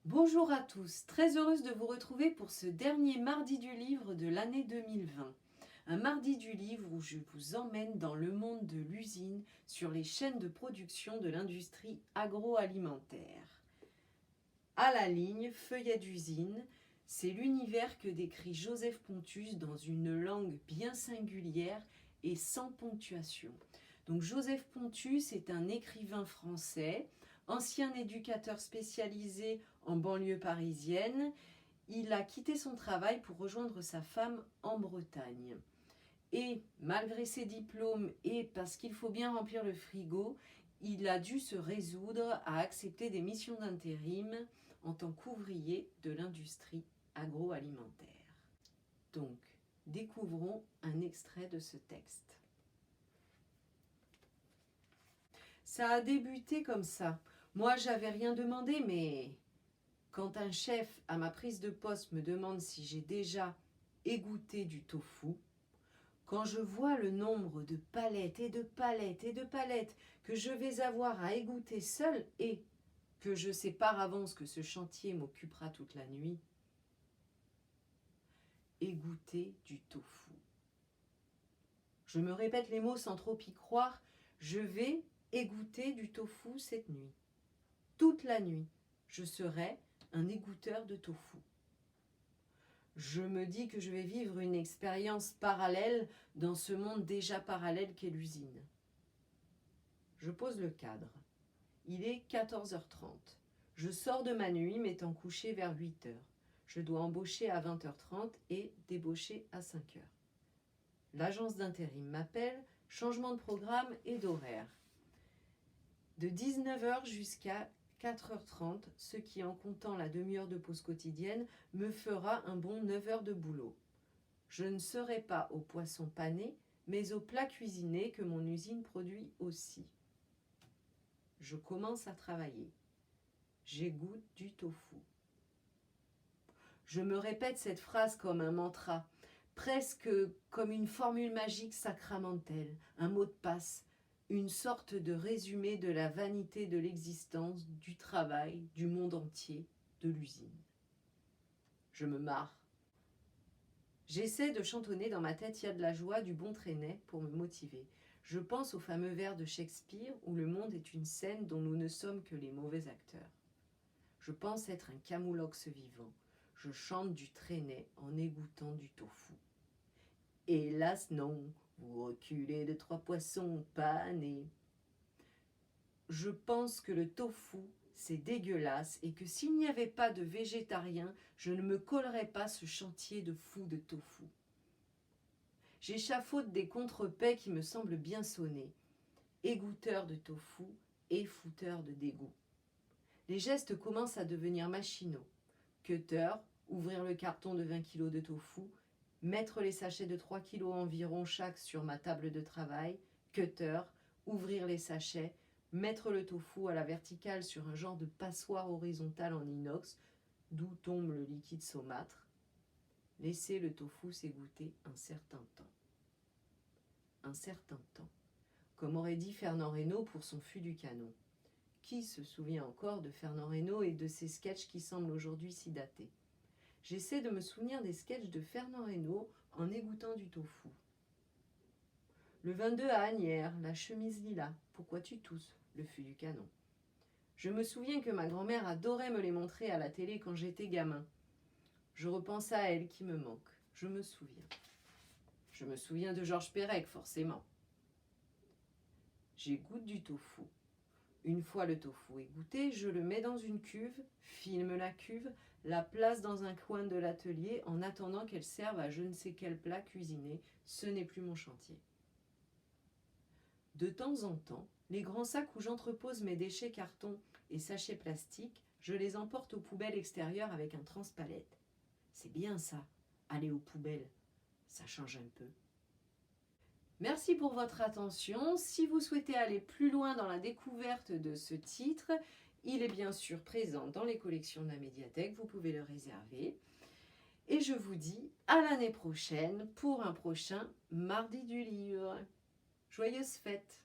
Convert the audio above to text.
Bonjour à tous, très heureuse de vous retrouver pour ce dernier mardi du livre de l'année 2020. Un mardi du livre où je vous emmène dans le monde de l'usine sur les chaînes de production de l'industrie agroalimentaire. À la ligne, feuillet d'usine, c'est l'univers que décrit Joseph Pontus dans une langue bien singulière et sans ponctuation. Donc Joseph Pontus est un écrivain français, ancien éducateur spécialisé en banlieue parisienne. Il a quitté son travail pour rejoindre sa femme en Bretagne. Et malgré ses diplômes et parce qu'il faut bien remplir le frigo, il a dû se résoudre à accepter des missions d'intérim en tant qu'ouvrier de l'industrie agroalimentaire. Donc, découvrons un extrait de ce texte. Ça a débuté comme ça. Moi, j'avais rien demandé, mais quand un chef à ma prise de poste me demande si j'ai déjà égoutté du tofu, quand je vois le nombre de palettes et de palettes et de palettes que je vais avoir à égoutter seule et que je sais par avance que ce chantier m'occupera toute la nuit, égoutter du tofu. Je me répète les mots sans trop y croire, je vais égoutter du tofu cette nuit. Toute la nuit, je serai un égoutteur de tofu. Je me dis que je vais vivre une expérience parallèle dans ce monde déjà parallèle qu'est l'usine. Je pose le cadre. Il est 14h30. Je sors de ma nuit m'étant couché vers 8h. Je dois embaucher à 20h30 et débaucher à 5h. L'agence d'intérim m'appelle, changement de programme et d'horaire. De 19h jusqu'à 4h30, ce qui, en comptant la demi-heure de pause quotidienne, me fera un bon 9h de boulot. Je ne serai pas au poisson pané, mais au plat cuisiné que mon usine produit aussi. Je commence à travailler. J'égoutte du tofu. Je me répète cette phrase comme un mantra, presque comme une formule magique sacramentelle, un mot de passe, une sorte de résumé de la vanité de l'existence, du travail, du monde entier, de l'usine. Je me marre. J'essaie de chantonner dans ma tête « Il y a de la joie, du bon traînet » pour me motiver. Je pense au fameux vers de Shakespeare où le monde est une scène dont nous ne sommes que les mauvais acteurs. Je pense être un camoulox vivant. Je chante du traînet en égouttant du tofu. Hélas non, vous reculez de 3 poissons panés. Je pense que le tofu, c'est dégueulasse et que s'il n'y avait pas de végétariens, je ne me collerais pas ce chantier de fou de tofu. J'échafaude des contrepaix qui me semblent bien sonner. Égoutteur de tofu et fouteur de dégoût. Les gestes commencent à devenir machinaux. Cutter, ouvrir le carton de 20 kg de tofu, mettre les sachets de 3 kg environ chaque sur ma table de travail. Cutter, ouvrir les sachets, mettre le tofu à la verticale sur un genre de passoire horizontale en inox, d'où tombe le liquide saumâtre. Laisser le tofu s'égoutter un certain temps. Un certain temps, comme aurait dit Fernand Reynaud pour son Fût du canon. Qui se souvient encore de Fernand Reynaud et de ses sketchs qui semblent aujourd'hui si datés? J'essaie de me souvenir des sketchs de Fernand Reynaud en égouttant du tofu. Le 22 à Asnières, la chemise lilas, pourquoi tu tousses? Le Fût du canon. Je me souviens que ma grand-mère adorait me les montrer à la télé quand j'étais gamin. Je repense à elle qui me manque. Je me souviens. Je me souviens de Georges Perec, forcément. J'égoutte du tofu. Une fois le tofu égoutté, je le mets dans une cuve, filme la cuve, la place dans un coin de l'atelier en attendant qu'elle serve à je ne sais quel plat cuisiné. Ce n'est plus mon chantier. De temps en temps, les grands sacs où j'entrepose mes déchets carton et sachets plastiques, je les emporte aux poubelles extérieures avec un transpalette. C'est bien ça, aller aux poubelles, ça change un peu. Merci pour votre attention. Si vous souhaitez aller plus loin dans la découverte de ce titre, il est bien sûr présent dans les collections de la médiathèque, vous pouvez le réserver. Et je vous dis à l'année prochaine pour un prochain Mardi du Livre. Joyeuses fêtes!